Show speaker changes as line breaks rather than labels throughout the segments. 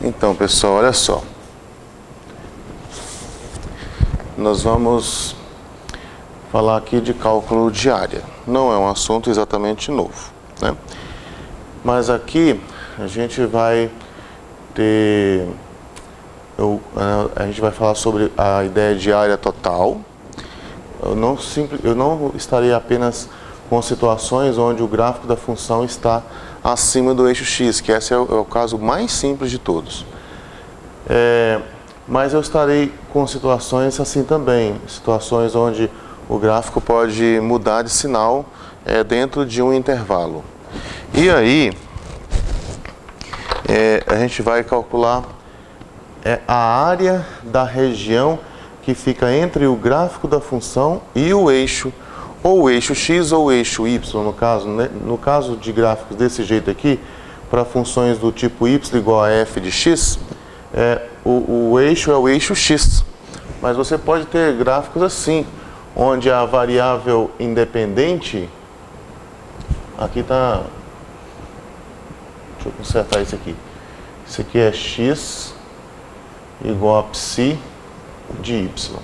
Então, pessoal, olha só. Nós vamos falar aqui de cálculo de área. Não é um assunto exatamente novo, né? Mas aqui a gente vai ter... a gente vai falar sobre a ideia de área total. Eu não estarei apenas com situações onde o gráfico da função está acima do eixo x, que esse é o caso mais simples de todos. Mas eu estarei com situações assim também, situações onde o gráfico pode mudar de sinal dentro de um intervalo. E aí, a gente vai calcular a área da região que fica entre o gráfico da função e o eixo, ou o eixo x ou o eixo y, no caso, né? No caso de gráficos desse jeito aqui, para funções do tipo y igual a f de x, o eixo é o eixo x. Mas você pode ter gráficos assim, onde a variável independente, aqui está, deixa eu consertar isso aqui. Isso aqui é x igual a psi de y.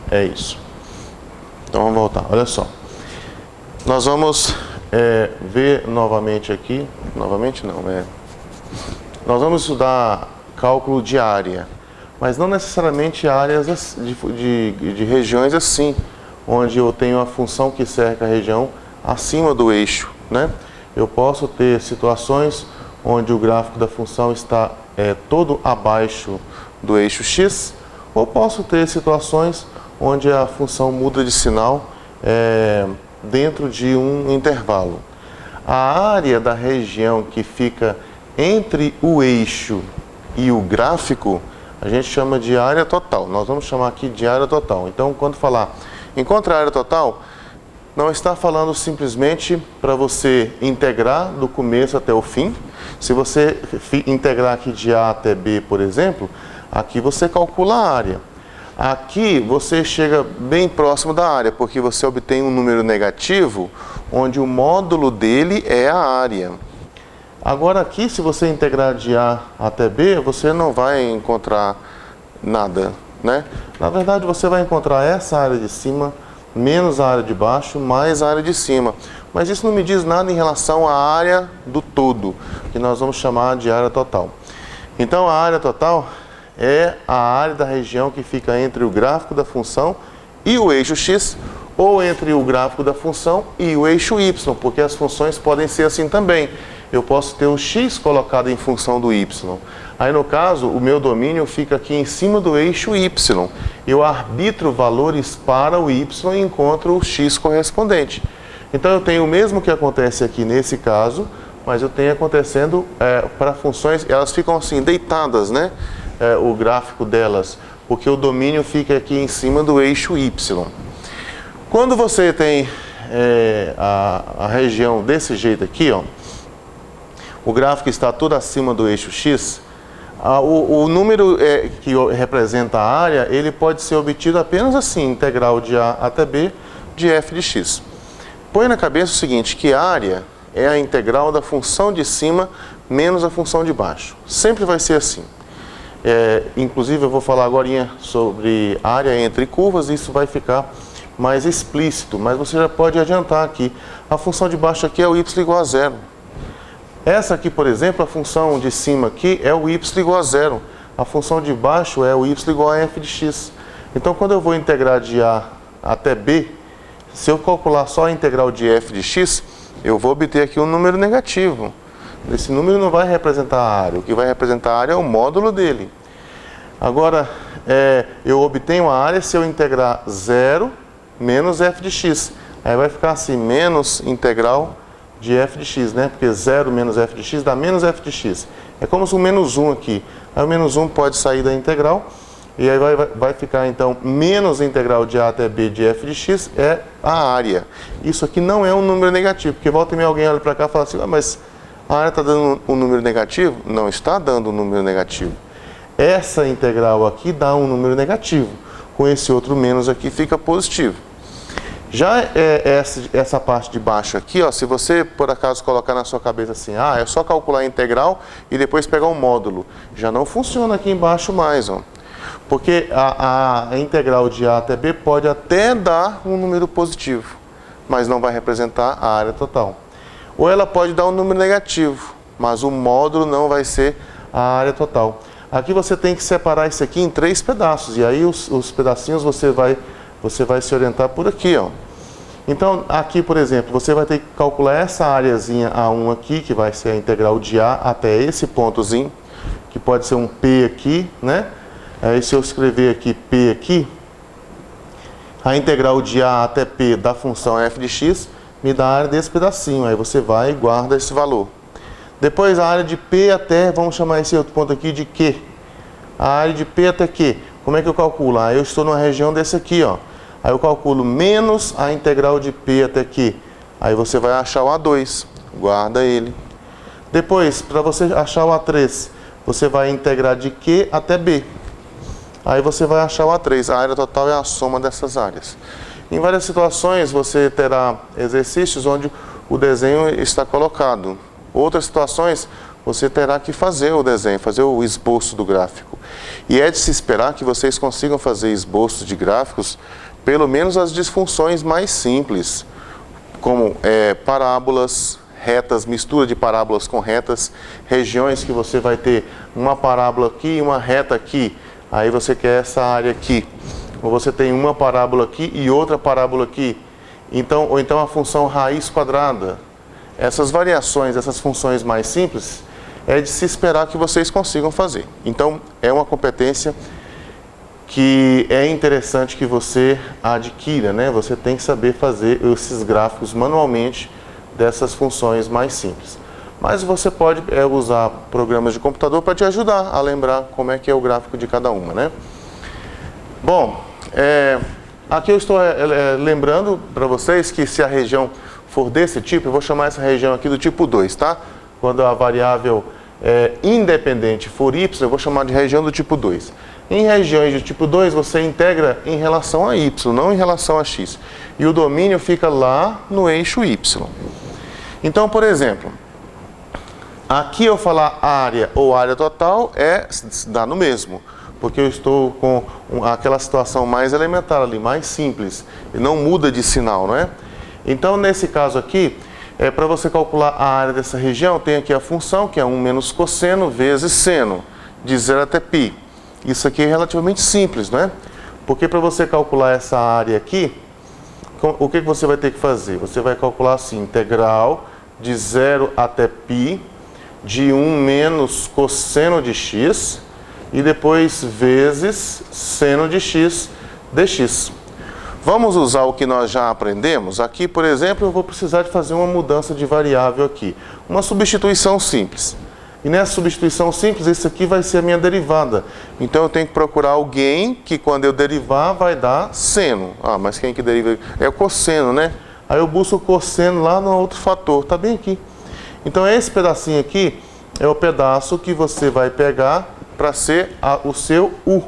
É isso. Então vamos voltar, olha só. Nós vamos ver novamente aqui, nós vamos estudar cálculo de área, mas não necessariamente áreas de regiões assim, onde eu tenho a função que cerca a região acima do eixo, né? Eu posso ter situações onde o gráfico da função está todo abaixo do eixo x, ou posso ter situações onde a função muda de sinal dentro de um intervalo. A área da região que fica entre o eixo e o gráfico, a gente chama de área total. Nós vamos chamar aqui de área total. Então, quando falar encontra a área total, não está falando simplesmente para você integrar do começo até o fim. Se você integrar aqui de A até B, por exemplo, aqui você calcula a área. Aqui você chega bem próximo da área, porque você obtém um número negativo, onde o módulo dele é a área. Agora aqui, se você integrar de A até B, você não vai encontrar nada, né? Na verdade, você vai encontrar essa área de cima, menos a área de baixo, mais a área de cima. Mas isso não me diz nada em relação à área do todo, que nós vamos chamar de área total. Então, a área total é a área da região que fica entre o gráfico da função e o eixo x, ou entre o gráfico da função e o eixo y, porque as funções podem ser assim também. Eu posso ter o x colocado em função do y. Aí, no caso, o meu domínio fica aqui em cima do eixo y. Eu arbitro valores para o y e encontro o x correspondente. Então, eu tenho o mesmo que acontece aqui nesse caso, mas eu tenho acontecendo para funções, elas ficam assim, deitadas, né? O gráfico delas, porque o domínio fica aqui em cima do eixo y. Quando você tem a região desse jeito aqui, ó, o gráfico está todo acima do eixo x, o número que representa a área, ele pode ser obtido apenas assim, integral de A até B de f de x. Põe na cabeça o seguinte, que a área é a integral da função de cima menos a função de baixo. Sempre vai ser assim. Inclusive eu vou falar agora sobre área entre curvas, e isso vai ficar mais explícito, mas você já pode adiantar aqui. A função de baixo aqui é o y igual a zero. Essa aqui, por exemplo, a função de cima aqui é o y igual a zero. A função de baixo é o y igual a f de x. Então, quando eu vou integrar de A até B, se eu calcular só a integral de f de x, eu vou obter aqui um número negativo. Esse número não vai representar a área. O que vai representar a área é o módulo dele. Agora, eu obtenho a área se eu integrar 0 menos f de x. Aí vai ficar assim, menos integral de f de x, né? Porque 0 menos f de x dá menos f de x. É como se o menos 1 aqui. Aí o menos 1 pode sair da integral. E aí vai ficar, então, menos a integral de A até B de f de x é a área. Isso aqui não é um número negativo. Porque volta e meia alguém olha para cá e fala assim, mas a área está dando um número negativo? Não está dando um número negativo. Essa integral aqui dá um número negativo. Com esse outro menos aqui fica positivo. Já essa parte de baixo aqui, ó, se você por acaso colocar na sua cabeça assim, é só calcular a integral e depois pegar um módulo, já não funciona aqui embaixo mais, ó. Porque a integral de A até B pode até dar um número positivo, mas não vai representar a área total. Ou ela pode dar um número negativo, mas o módulo não vai ser a área total. Aqui você tem que separar isso aqui em 3 pedaços, e aí os pedacinhos você vai se orientar por aqui, ó. Então, aqui, por exemplo, você vai ter que calcular essa areazinha A1 aqui, que vai ser a integral de A até esse pontozinho, que pode ser um P aqui, né? Aí, se eu escrever aqui P aqui, a integral de A até P da função f de x me dá a área desse pedacinho. Aí você vai e guarda esse valor. Depois, a área de P até, vamos chamar esse outro ponto aqui de Q. A área de P até Q. Como é que eu calculo? Eu estou numa região desse aqui, ó. Aí eu calculo menos a integral de P até Q. Aí você vai achar o A2. Guarda ele. Depois, para você achar o A3, você vai integrar de Q até B. Aí você vai achar o A3. A área total é a soma dessas áreas. Em várias situações, você terá exercícios onde o desenho está colocado. Outras situações, você terá que fazer o desenho, fazer o esboço do gráfico. E é de se esperar que vocês consigam fazer esboços de gráficos, pelo menos as disfunções mais simples, como parábolas, retas, mistura de parábolas com retas, regiões que você vai ter uma parábola aqui e uma reta aqui, aí você quer essa área aqui. Ou você tem uma parábola aqui e outra parábola aqui. Ou então a função raiz quadrada. Essas variações, essas funções mais simples, é de se esperar que vocês consigam fazer. Então, é uma competência que é interessante que você adquira, né? Você tem que saber fazer esses gráficos manualmente dessas funções mais simples. Mas você pode usar programas de computador para te ajudar a lembrar como é que é o gráfico de cada uma, né? Bom, aqui eu estou lembrando para vocês que se a região for desse tipo, eu vou chamar essa região aqui do tipo 2, tá? Quando a variável independente for y, eu vou chamar de região do tipo 2. Em regiões do tipo 2, você integra em relação a y, não em relação a x. E o domínio fica lá no eixo y. Então, por exemplo, aqui eu falar área ou área total dá no mesmo. Porque eu estou com aquela situação mais elementar ali, mais simples. E não muda de sinal, não é? Então, nesse caso aqui, para você calcular a área dessa região, tem aqui a função, que é 1 menos cosseno vezes seno, de 0 até π. Isso aqui é relativamente simples, não é? Porque para você calcular essa área aqui, o que você vai ter que fazer? Você vai calcular assim, integral de 0 até π de 1 menos cosseno de x e depois vezes seno de x dx. Vamos usar o que nós já aprendemos? Aqui, por exemplo, eu vou precisar de fazer uma mudança de variável aqui. Uma substituição simples. E nessa substituição simples, isso aqui vai ser a minha derivada. Então eu tenho que procurar alguém que quando eu derivar vai dar seno. Mas quem que deriva? É o cosseno, né? Aí eu busco o cosseno lá no outro fator. Está bem aqui. Então esse pedacinho aqui é o pedaço que você vai pegar para ser o seu U.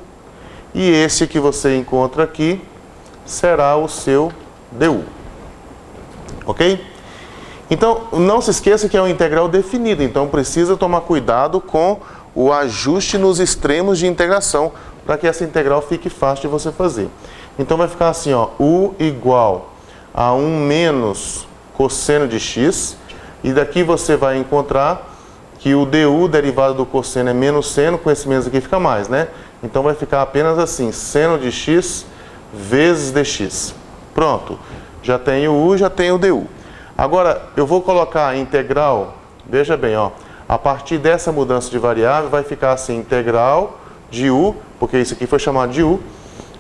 E esse que você encontra aqui será o seu DU. Ok? Então, não se esqueça que é uma integral definida. Então, precisa tomar cuidado com o ajuste nos extremos de integração para que essa integral fique fácil de você fazer. Então, vai ficar assim, ó, U igual a 1 menos cosseno de x. E daqui você vai encontrar que o DU derivado do cosseno é menos seno, com esse menos aqui fica mais, né? Então, vai ficar apenas assim, seno de x vezes dx. Pronto. Já tem o U, já tem o DU. Agora, eu vou colocar a integral, veja bem, ó, a partir dessa mudança de variável vai ficar assim, integral de U, porque isso aqui foi chamado de U,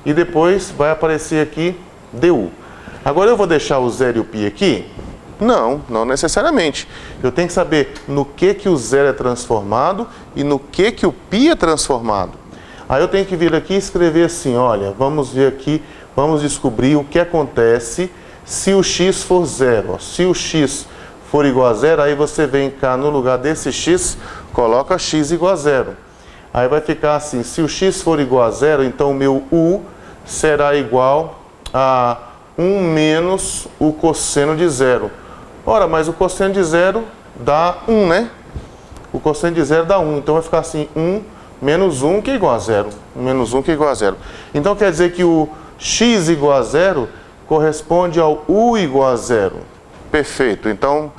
e depois vai aparecer aqui DU. Agora eu vou deixar o 0 e o π aqui? Não necessariamente. Eu tenho que saber no que o 0 é transformado e no que o π é transformado. Aí eu tenho que vir aqui e escrever assim, olha, vamos ver aqui, vamos descobrir o que acontece se o x for 0. Se o x for igual a 0, aí você vem cá no lugar desse x, coloca x igual a 0. Aí vai ficar assim, se o x for igual a 0, então o meu U será igual a 1 menos o cosseno de zero. Ora, mas o cosseno de zero dá 1, né? O cosseno de zero dá 1. Então vai ficar assim, 1 menos 1 que é igual a zero. 1 menos 1 que é igual a zero. Então quer dizer que o x igual a zero corresponde ao u igual a zero. Perfeito. Então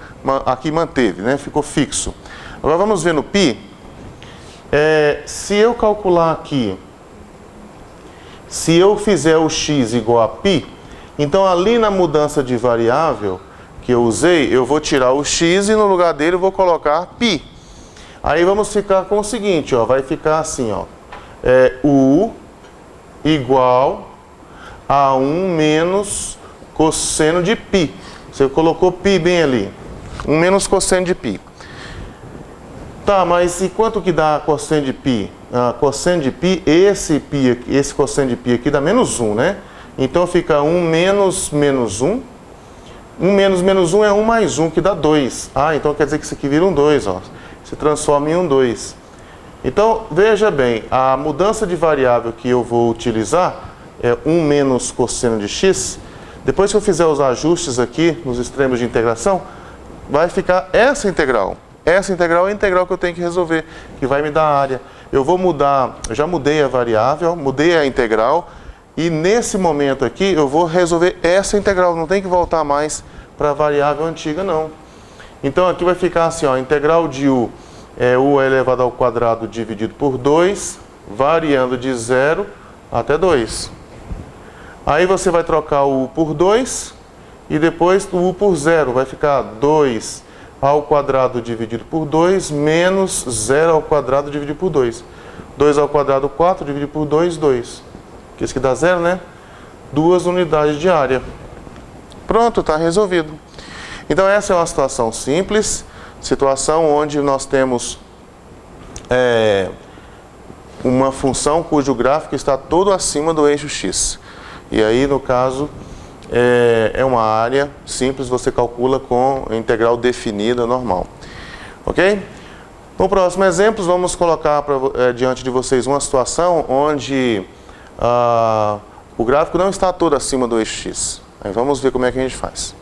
aqui manteve, né? Ficou fixo. Agora vamos ver no π. Se eu calcular aqui, se eu fizer o x igual a π, então ali na mudança de variável que eu usei, eu vou tirar o x e no lugar dele eu vou colocar π. Aí vamos ficar com o seguinte, ó, vai ficar assim, ó, u igual a 1 menos cosseno de π. Você colocou π bem ali, 1 menos cosseno de π. Tá, mas e quanto que dá cosseno de π? Cosseno de π, esse cosseno de π aqui dá menos 1, né? Então fica 1 menos menos 1. 1 menos menos 1 é 1 mais 1, que dá 2. Então quer dizer que isso aqui vira um 2, ó. Se transforma em um 2. Então, veja bem, a mudança de variável que eu vou utilizar é 1 menos cosseno de x. Depois que eu fizer os ajustes aqui, nos extremos de integração, vai ficar essa integral. Essa integral é a integral que eu tenho que resolver, que vai me dar a área. Eu vou mudar, eu já mudei a variável, mudei a integral, e nesse momento aqui eu vou resolver essa integral, não tem que voltar mais para a variável antiga não. Então aqui vai ficar assim, ó, integral de u é u elevado ao quadrado dividido por 2, variando de 0 até 2. Aí você vai trocar o u por 2 e depois o u por 0, vai ficar 2 ao quadrado dividido por 2 menos 0 ao quadrado dividido por 2. 2 ao quadrado 4 dividido por 2, 2. Que isso que dá 0, né? 2 unidades de área. Pronto, está resolvido. Então essa é uma situação simples, situação onde nós temos uma função cujo gráfico está todo acima do eixo x. E aí, no caso, é uma área simples, você calcula com a integral definida normal. Ok? No próximo exemplo, vamos colocar diante de vocês uma situação onde o gráfico não está todo acima do eixo x. Aí vamos ver como é que a gente faz.